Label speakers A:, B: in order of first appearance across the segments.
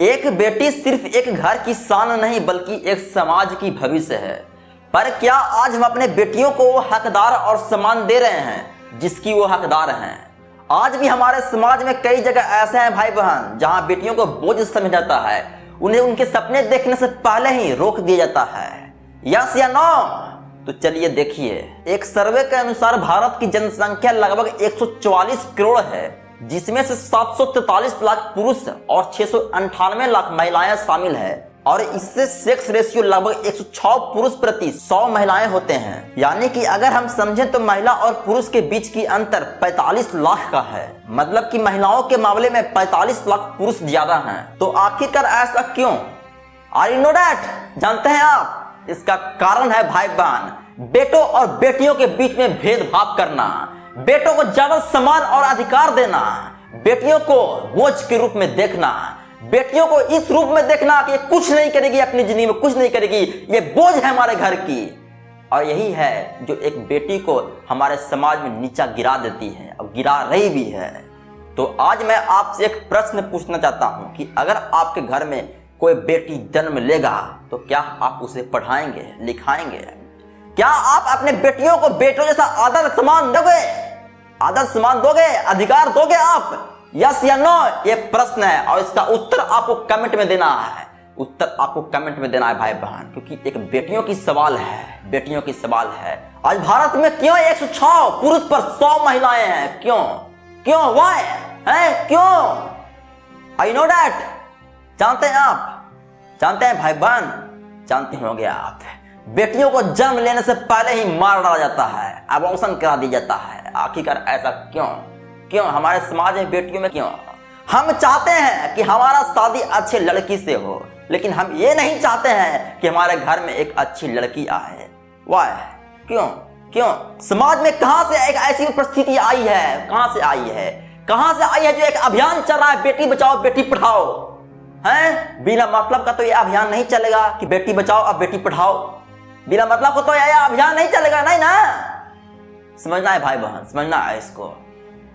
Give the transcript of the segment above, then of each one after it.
A: एक बेटी सिर्फ एक घर की शान नहीं बल्कि एक समाज की भविष्य है। पर क्या आज हम अपने बेटियों को वो हकदार और सम्मान दे रहे हैं जिसकी वो हकदार हैं? आज भी हमारे समाज में कई जगह ऐसे हैं भाई बहन जहां बेटियों को बोझ समझा जाता है, उन्हें उनके सपने देखने से पहले ही रोक दिया जाता है। यस या नो? तो चलिए देखिए, एक सर्वे के अनुसार भारत की जनसंख्या लगभग 144 करोड़ है, जिसमें से 743 लाख पुरुष और 698 लाख महिलाएं शामिल है और इससे सेक्स रेशियो लगभग 106 पुरुष प्रति 100 महिलाएं होते हैं। यानी कि अगर हम समझें तो महिला और पुरुष के बीच की अंतर 45 लाख का है। मतलब कि महिलाओं के मामले में 45 लाख पुरुष ज्यादा हैं। तो आखिरकार ऐसा क्यों? Are you know that? जानते हैं आप? इसका कारण है भाई बहन, बेटों और बेटियों के बीच में भेदभाव करना, बेटों को ज्यादा सम्मान और अधिकार देना, बेटियों को बोझ के रूप में देखना, बेटियों को इस रूप में देखना कि ये कुछ नहीं करेगी, अपनी जिंदगी में कुछ नहीं करेगी, ये बोझ है हमारे घर की। और यही है जो एक बेटी को हमारे समाज में नीचा गिरा देती है और गिरा रही भी है। तो आज मैं आपसे एक प्रश्न पूछना चाहता हूं कि अगर आपके घर में कोई बेटी जन्म लेगा तो क्या आप उसे पढ़ाएंगे, लिखाएंगे? क्या आप अपने बेटियों को बेटों जैसा आदर सम्मान दोगे? आदर सम्मान दोगे, अधिकार दोगे आप? यस या नो? ये प्रश्न है और इसका उत्तर आपको कमेंट में देना है। उत्तर आपको कमेंट में देना है भाई बहन, क्योंकि एक बेटियों की सवाल है, बेटियों की सवाल है। आज भारत में क्यों 106 पुरुष पर 100 महिलाएं हैं? क्यों? क्यों? व्हाई? हैं? क्यों? I know that? जानते हैं आप? जानते हैं भाई बहन? जानते होंगे आप। बेटियों को जन्म लेने से पहले ही मार डाला जाता है, अबॉर्शन करा दिया जाता है। आखिरकार ऐसा क्यों? क्यों हमारे समाज में बेटियों में क्यों? हम चाहते हैं कि हमारा शादी अच्छी लड़की से हो, लेकिन हम ये नहीं चाहते हैं कि हमारे घर में एक अच्छी लड़की आए। वाह? क्यों? क्यों? समाज में कहां से एक ऐसी परिस्थिति आई है? कहां से आई है? कहां से आई है जो एक अभियान चल रहा है, बेटी बचाओ बेटी पढ़ाओ? हैं? बिना मतलब का तो यह अभियान नहीं चलेगा कि बेटी बचाओ और बेटी पढ़ाओ। बिना मतलब को तो यह अभियान नहीं चलेगा, नहीं ना? समझना है भाई बहन, समझना है, इसको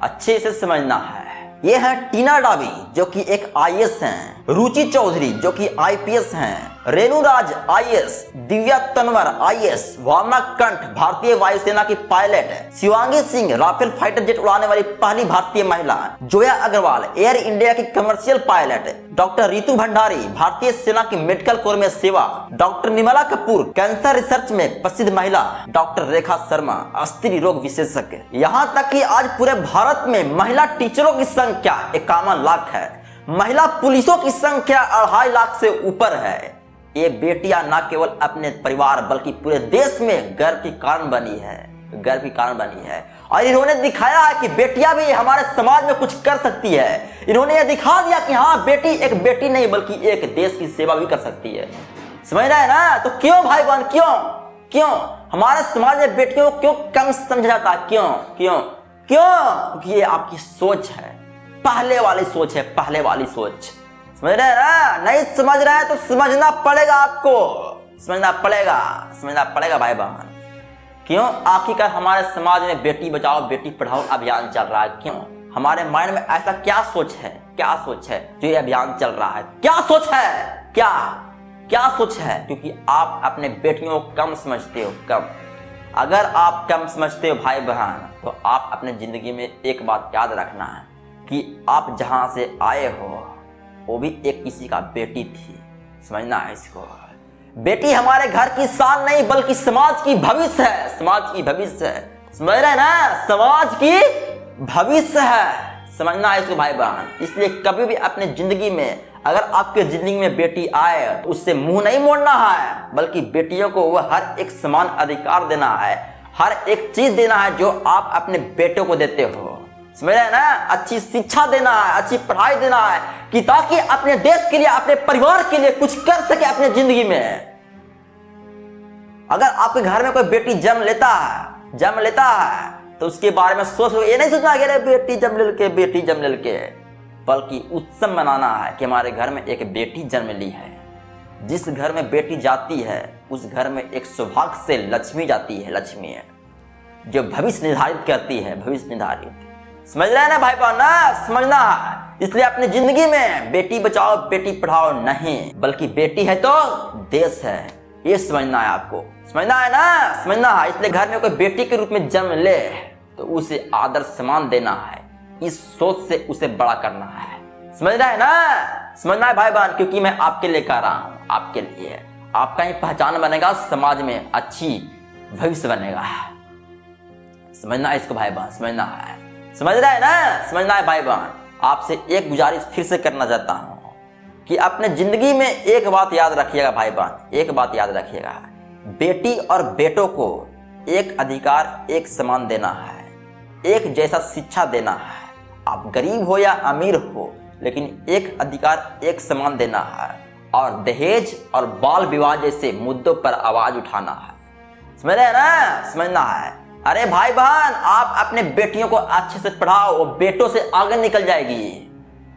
A: अच्छे से समझना है। ये है टीना डाबी जो कि एक आईएएस हैं, रुचि चौधरी जो कि आईपीएस हैं, रेणु राज आईएएस, दिव्या तनवर आईएएस, भावना कंठ भारतीय वायुसेना की pilot, Shivangi Singh Rafale fighter jet उड़ाने वाली पहली भारतीय महिला, जोया अग्रवाल एयर इंडिया की commercial pilot, doctor Ritu Bhandari भारतीय सेना की मेडिकल कोर में सेवा, doctor Nirmala Kapoor cancer research में प्रसिद्ध महिला, डॉक्टर रेखा शर्मा स्त्री रोग विशेषज्ञ। यहाँ तक कि आज पूरे भारत में महिला टीचरों की संख्या 51 लाख है, महिला पुलिसों की संख्या 2.5 लाख से ऊपर है। ये बेटियां न केवल अपने परिवार बल्कि पूरे देश में गर्व की कारण बनी है, गर्व की कारण बनी है। और इन्होंने दिखाया है कि बेटियां भी हमारे समाज में कुछ कर सकती है। इन्होंने ये दिखा दिया कि हाँ, बेटी एक बेटी नहीं बल्कि एक देश की सेवा भी कर सकती है। समझ रहे हैं ना? तो क्यों भाई बहन, क्यों? क्यों हमारे समाज में बेटियों को क्यों कम समझा जाता है? क्यों? क्यों? क्यों? क्योंकि ये आपकी सोच है, पहले वाली सोच है, पहले वाली सोच। समझ रहे हैं ना? नहीं समझ रहे हैं तो समझना पड़ेगा आपको, समझना पड़ेगा, समझना पड़ेगा भाई बहन। क्यों आखिरकार हमारे समाज में बेटी बचाओ बेटी पढ़ाओ अभियान चल रहा है? क्यों? हमारे माइंड में ऐसा क्या सोच है, क्या सोच है जो ये अभियान चल रहा है? क्या सोच है? क्या क्या सोच है? क्योंकि आप अपने बेटियों को कम समझते हो, कम। अगर आप कम समझते हो भाई बहन तो आप अपने जिंदगी में एक बात याद रखना है कि आप जहां से आए हो वो भी एक किसी का बेटी थी। समझना है इसको। बेटी हमारे घर की शान नहीं बल्कि समाज की भविष्य है, समाज की भविष्य है। समझ रहे हैं ना? समाज की भविष्य है, समझना है इसको भाई बहन। इसलिए कभी भी अपने जिंदगी में अगर आपके जिंदगी में बेटी आए तो उससे मुंह नहीं मोड़ना है, बल्कि बेटियों को वह हर एक समान अधिकार देना है, हर एक चीज देना है जो आप अपने बेटों को देते हो। समझ रहे हैं ना? अच्छी शिक्षा देना है, अच्छी पढ़ाई देना है कि ताकि अपने देश के लिए, अपने परिवार के लिए कुछ कर सके अपने जिंदगी में। अगर आपके घर में कोई बेटी जन्म लेता है तो उसके बारे में सोचो, ये नहीं सोचना कि बेटी जन्म ले के, बल्कि उत्सव मनाना है कि हमारे घर में एक बेटी जन्म ली है। जिस घर में बेटी जाती है उस घर में एक सौभाग्य से लक्ष्मी जाती है, लक्ष्मी है जो भविष्य निर्धारित करती है, भविष्य निर्धारित। समझ रहे हैं ना भाई बहन ना, समझना है। इसलिए अपनी जिंदगी में बेटी बचाओ बेटी पढ़ाओ नहीं, बल्कि बेटी है तो देश है, ये समझना है आपको, समझना है ना, समझना है। इसलिए घर में कोई बेटी के रूप में जन्म ले तो उसे आदर सम्मान देना है, इस सोच से उसे बड़ा करना है, समझ रहे हैं ना, समझना है भाई बहन। क्योंकि मैं आपके लिए कर रहा हूँ, आपके लिए, आपका ही पहचान बनेगा, समाज में अच्छी भविष्य बनेगा, समझना है इसको भाई बहन, समझना है, समझ रहे हैं ना, समझना है भाई बहन। आपसे एक गुजारिश फिर से करना चाहता हूँ कि अपने जिंदगी में एक बात याद रखिएगा भाई बहन, एक बात याद रखिएगा, बेटी और बेटों को एक अधिकार एक समान देना है, एक जैसा शिक्षा देना है। आप गरीब हो या अमीर हो, लेकिन एक अधिकार एक समान देना है, और दहेज और बाल विवाह जैसे मुद्दों पर आवाज उठाना है, समझ रहे हैं ना, समझना है। अरे भाई बहन, आप अपने बेटियों को अच्छे से पढ़ाओ, वो बेटों से आगे निकल जाएगी,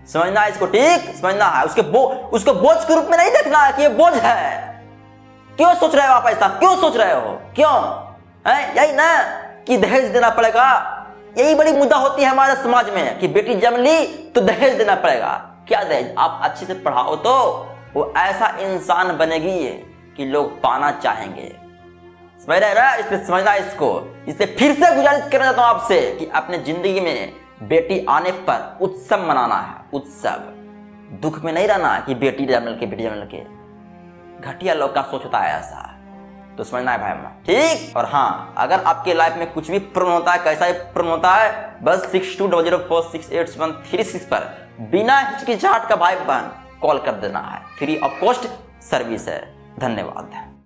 A: समझना है इसको, ठीक, समझना है। उसको बोझ के रूप में नहीं देखना है कि ये बोझ है। क्यों सोच रहे हो आप ऐसा, क्यों सोच रहे हो, क्यों है? यही ना कि दहेज देना पड़ेगा, यही बड़ी मुद्दा होती है हमारे समाज में कि बेटी जन्म ली तो दहेज देना पड़ेगा। क्या दहेज? आप अच्छे से पढ़ाओ तो वो ऐसा इंसान बनेगी कि लोग पाना चाहेंगे, समझ रहे हैं ना, इसलिए समझना इसको। इसलिए फिर से गुजारिश करना चाहता हूं आपसे कि अपने जिंदगी में बेटी आने पर उत्सव मनाना है, उत्सव, दुख में नहीं रहना कि बेटी जन्म के। घटिया लोग का सोच होता है ऐसा, तो समझना है भाई बहन, ठीक। और हाँ, अगर आपके लाइफ में कुछ भी प्रॉब्लम होता है, कैसा भी प्रॉब्लम होता है, बस 6200468736 पर बिना हिचकिचाहट का भाई बहन कॉल कर देना है, फ्री ऑफ कॉस्ट सर्विस है। धन्यवाद।